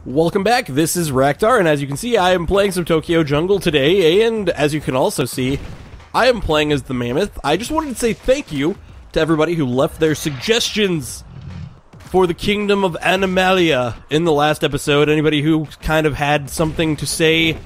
Welcome back, this is Raktar, and as you can see, I am playing some Tokyo Jungle today, and as you can also see, I am playing as the Mammoth. I just wanted to say thank you to everybody who left their suggestions for the Kingdom of Animalia in the last episode. Anybody who kind of had something to say,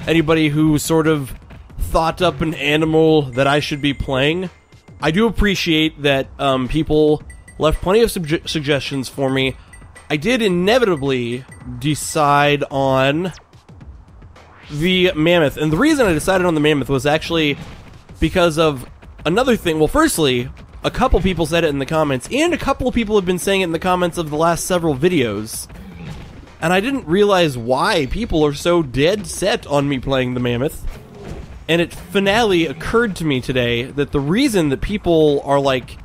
anybody who sort of thought up an animal that I should be playing. I do appreciate that people left plenty of suggestions for me. I did inevitably decide on the Mammoth, and the reason I decided on the Mammoth was actually because of another thing. Well, firstly, a couple people said it in the comments, and a couple of people have been saying it in the comments of the last several videos, and I didn't realize why people are so dead set on me playing the Mammoth, and it finally occurred to me today that the reason that people are, like,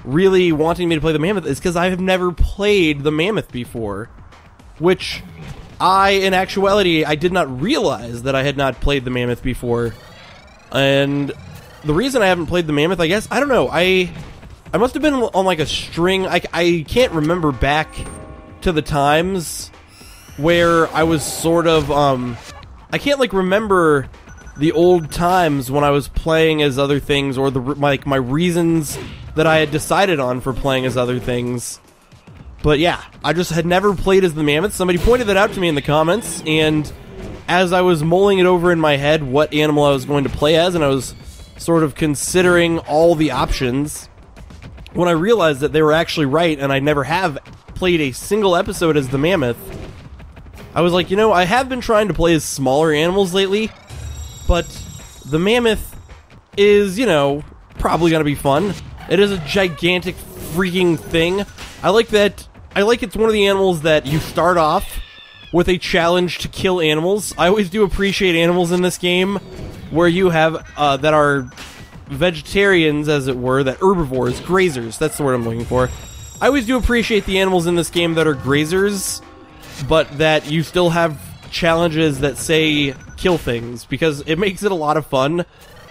really wanting me to play the Mammoth is because I have never played the Mammoth before, which in actuality, I did not realize that I had not played the Mammoth before. And the reason I haven't played the Mammoth, I guess, I don't know, I must have been on like a string. I can't remember back to the times where I was sort of, I can't like remember the old times when I was playing as other things, or my reasons that I had decided on for playing as other things. But yeah, I just had never played as the Mammoth. Somebody pointed that out to me in the comments, and as I was mulling it over in my head what animal I was going to play as, and I was sort of considering all the options, when I realized that they were actually right and I never have played a single episode as the Mammoth, I was like, you know, I have been trying to play as smaller animals lately, but the Mammoth is, you know, probably gonna be fun. It is a gigantic freaking thing. I like that. I like it's one of the animals that you start off with a challenge to kill animals. I always do appreciate animals in this game where you have that are vegetarians, as it were, that herbivores, grazers. That's the word I'm looking for. I always do appreciate the animals in this game that are grazers, but that you still have challenges that say kill things, because it makes it a lot of fun.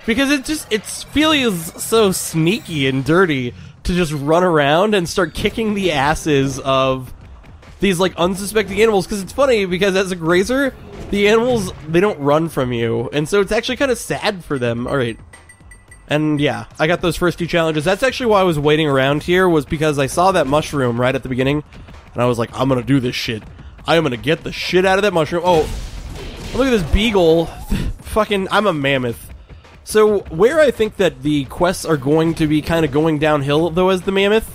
Because it feels so sneaky and dirty to just run around and start kicking the asses of these, like, unsuspecting animals. Because it's funny, because as a grazer, the animals, they don't run from you. And so it's actually kind of sad for them. Alright. And yeah, I got those first two challenges. That's actually why I was waiting around here, was because I saw that mushroom right at the beginning. And I was like, I'm gonna do this shit. I am gonna get the shit out of that mushroom. Oh, look at this beagle. Fucking, I'm a mammoth. So, where I think that the quests are going to be kind of going downhill, though, as the Mammoth,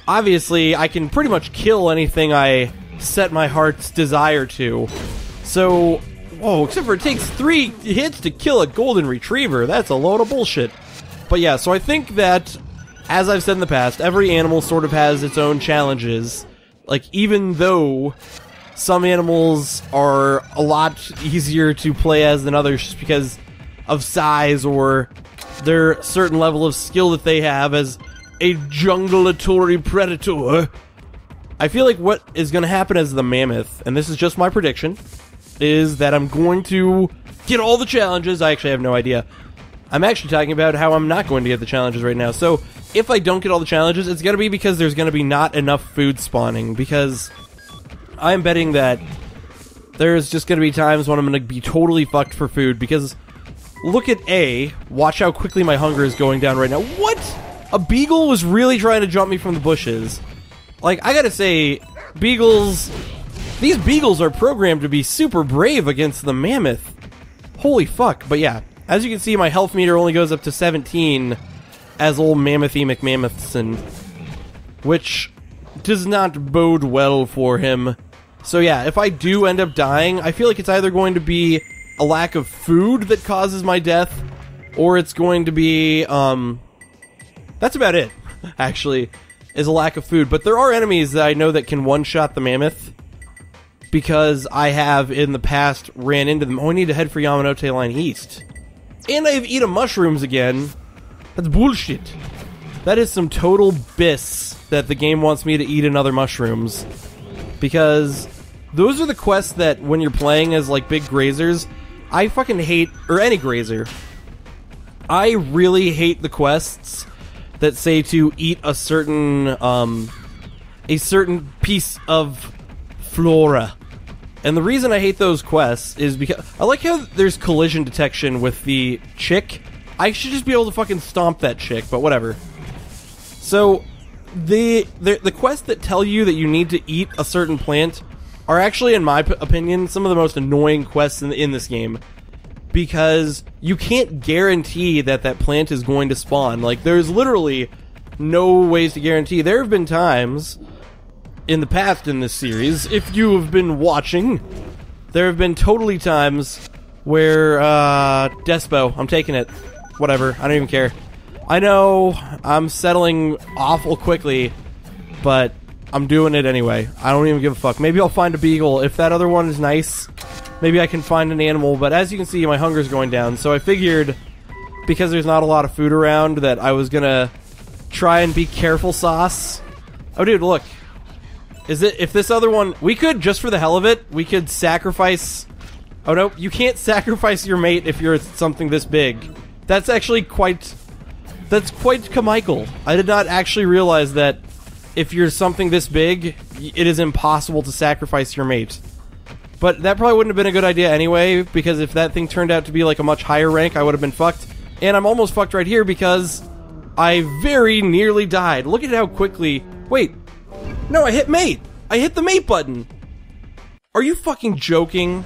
obviously, I can pretty much kill anything I set my heart's desire to. So, whoa, except for it takes 3 hits to kill a golden retriever. That's a load of bullshit. But yeah, so I think that, as I've said in the past, every animal sort of has its own challenges. Like, even though some animals are a lot easier to play as than others, just because of size or their certain level of skill that they have as a jungulatory predator. I feel like what is going to happen as the Mammoth, and this is just my prediction, is that I'm going to get all the challenges. I actually have no idea. I'm actually talking about how I'm not going to get the challenges right now. So if I don't get all the challenges, it's going to be because there's going to be not enough food spawning, because I'm betting that there's just going to be times when I'm going to be totally fucked for food, because look at A. Watch how quickly my hunger is going down right now. What? A beagle was really trying to jump me from the bushes. Like, I gotta say, beagles... These beagles are programmed to be super brave against the Mammoth. Holy fuck. But yeah, as you can see, my health meter only goes up to 17 as old Mammothy McMammothson, which does not bode well for him. So yeah, if I do end up dying, I feel like it's either going to be a lack of food that causes my death, or it's going to be, that's about it, actually, is a lack of food. But there are enemies that I know that can one-shot the Mammoth, because I have, in the past, ran into them. Oh, I need to head for Yamanote Line East. And I have eaten mushrooms again. That's bullshit. That is some total BS that the game wants me to eat another mushrooms. Because those are the quests that, when you're playing as, like, big grazers, I fucking hate, or any grazer, I really hate the quests that say to eat a certain piece of flora. And the reason I hate those quests is because I like how there's collision detection with the chick. I should just be able to fucking stomp that chick, but whatever. So, the quests that tell you that you need to eat a certain plant are actually, in my opinion, some of the most annoying quests in this game. Because you can't guarantee that that plant is going to spawn. Like, there's literally no ways to guarantee. There have been times in the past in this series, if you have been watching, there have been totally times where, Despo, I'm taking it. Whatever, I don't even care. I know I'm settling awful quickly, but I'm doing it anyway. I don't even give a fuck. Maybe I'll find a beagle. If that other one is nice, maybe I can find an animal, but as you can see, my hunger's going down, so I figured, because there's not a lot of food around, that I was gonna try and be careful sauce. Oh, dude, look. If this other one... We could, just for the hell of it, we could sacrifice... Oh, no, you can't sacrifice your mate if you're something this big. That's actually quite... That's quite Kamichael. I did not actually realize that if you're something this big, it is impossible to sacrifice your mate. But that probably wouldn't have been a good idea anyway, because if that thing turned out to be like a much higher rank, I would have been fucked. And I'm almost fucked right here because I very nearly died. Look at how quickly... Wait. No, I hit mate. I hit the mate button. Are you fucking joking?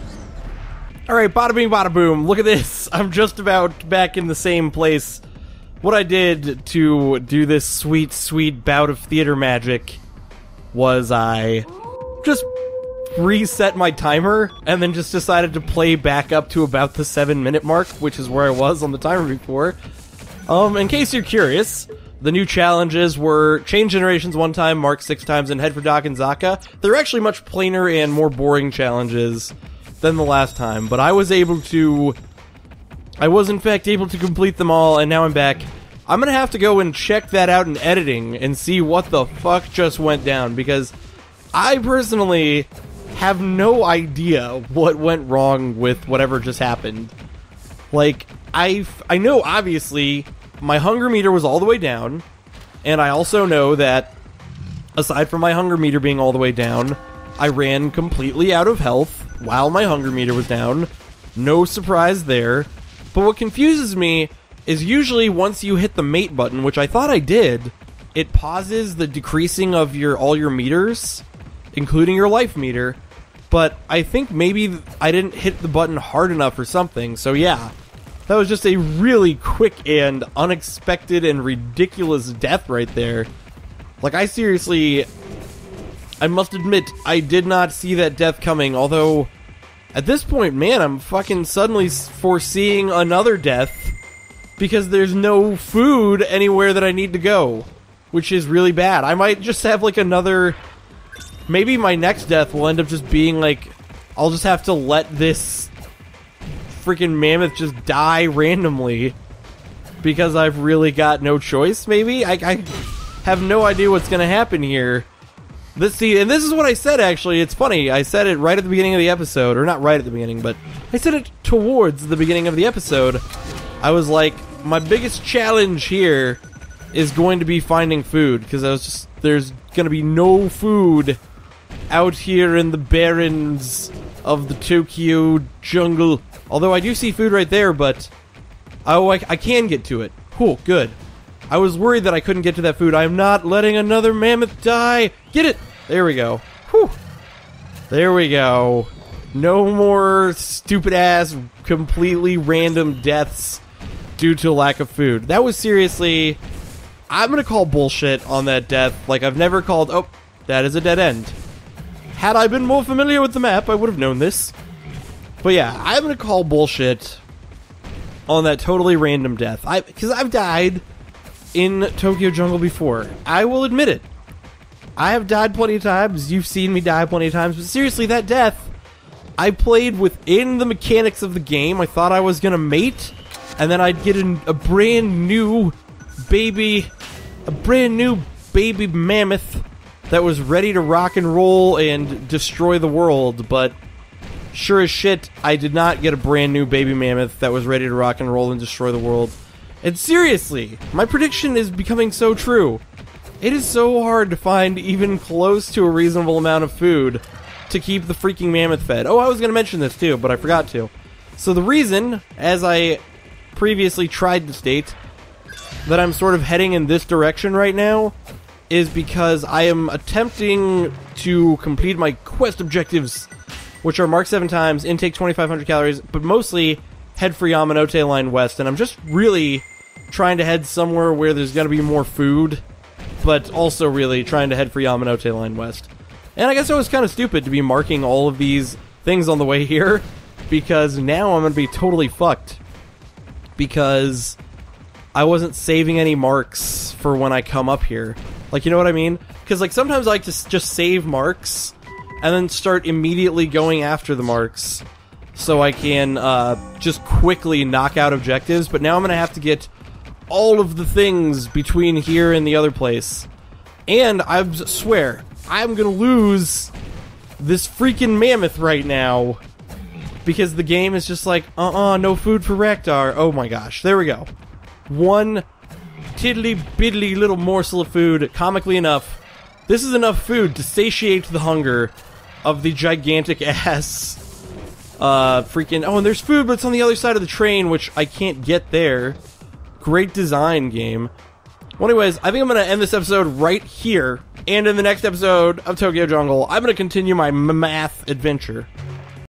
Alright, bada bing, bada boom. Look at this. I'm just about back in the same place. What I did to do this sweet, sweet bout of theater magic was I just reset my timer and then just decided to play back up to about the 7-minute mark, which is where I was on the timer before. In case you're curious, the new challenges were Change Generations 1 time, Mark 6 times, and Head for Doc and Zaka. They're actually much plainer and more boring challenges than the last time, but I was in fact able to complete them all, and now I'm back. I'm gonna have to go and check that out in editing and see what the fuck just went down, because I personally have no idea what went wrong with whatever just happened. Like, I know, obviously, my hunger meter was all the way down, and I also know that, aside from my hunger meter being all the way down, I ran completely out of health while my hunger meter was down. No surprise there. But what confuses me is usually once you hit the mate button, which I thought I did, it pauses the decreasing of all your meters, including your life meter. But I think maybe I didn't hit the button hard enough or something, so yeah. That was just a really quick and unexpected and ridiculous death right there. Like, I must admit, I did not see that death coming, although, at this point, man, I'm fucking suddenly foreseeing another death, because there's no food anywhere that I need to go, which is really bad. I might just have, like, another... Maybe my next death will end up just being, like, I'll just have to let this freaking mammoth just die randomly, because I've really got no choice, maybe? I have no idea what's gonna happen here. And this is what I said, actually. It's funny. I said it right at the beginning of the episode. Or not right at the beginning, but I said it towards the beginning of the episode. I was like, my biggest challenge here is going to be finding food. Because there's going to be no food out here in the barrens of the Tokyo jungle. Although I do see food right there, but... Oh, I can get to it. Cool, good. I was worried that I couldn't get to that food. I am not letting another mammoth die. Get it! There we go. Whew. There we go. No more stupid-ass, completely random deaths due to lack of food. That was seriously... I'm gonna call bullshit on that death. Like, I've never called... Oh, that is a dead end. Had I been more familiar with the map, I would have known this. But yeah, I'm gonna call bullshit on that totally random death. Because I've died in Tokyo Jungle before. I will admit it. I have died plenty of times. You've seen me die plenty of times. But seriously, that death, I played within the mechanics of the game. I thought I was going to mate, and then I'd get a brand new baby mammoth that was ready to rock and roll and destroy the world. But sure as shit, I did not get a brand new baby mammoth that was ready to rock and roll and destroy the world. And seriously, my prediction is becoming so true. It is so hard to find even close to a reasonable amount of food to keep the freaking mammoth fed. Oh, I was going to mention this too, but I forgot to. So the reason, as I previously tried to state, that I'm sort of heading in this direction right now is because I am attempting to complete my quest objectives, which are mark 7 times, intake 2,500 calories, but mostly head for Yamanote Line West, and I'm just really trying to head somewhere where there's going to be more food, but also really trying to head for Yamanote Line West. And I guess it was kind of stupid to be marking all of these things on the way here, because now I'm going to be totally fucked. Because I wasn't saving any marks for when I come up here. Like, you know what I mean? Because, like, sometimes I like to just save marks and then start immediately going after the marks so I can just quickly knock out objectives. But now I'm going to have to get all of the things between here and the other place. And I swear, I'm going to lose this freaking mammoth right now. Because the game is just like, no food for Raktar. Oh my gosh, there we go. One tiddly-biddly little morsel of food, comically enough. This is enough food to satiate the hunger of the gigantic-ass freaking... Oh, and there's food, but it's on the other side of the train, which I can't get there. Great design, game. Well, anyways, I think I'm going to end this episode right here. And in the next episode of Tokyo Jungle, I'm going to continue my math adventure.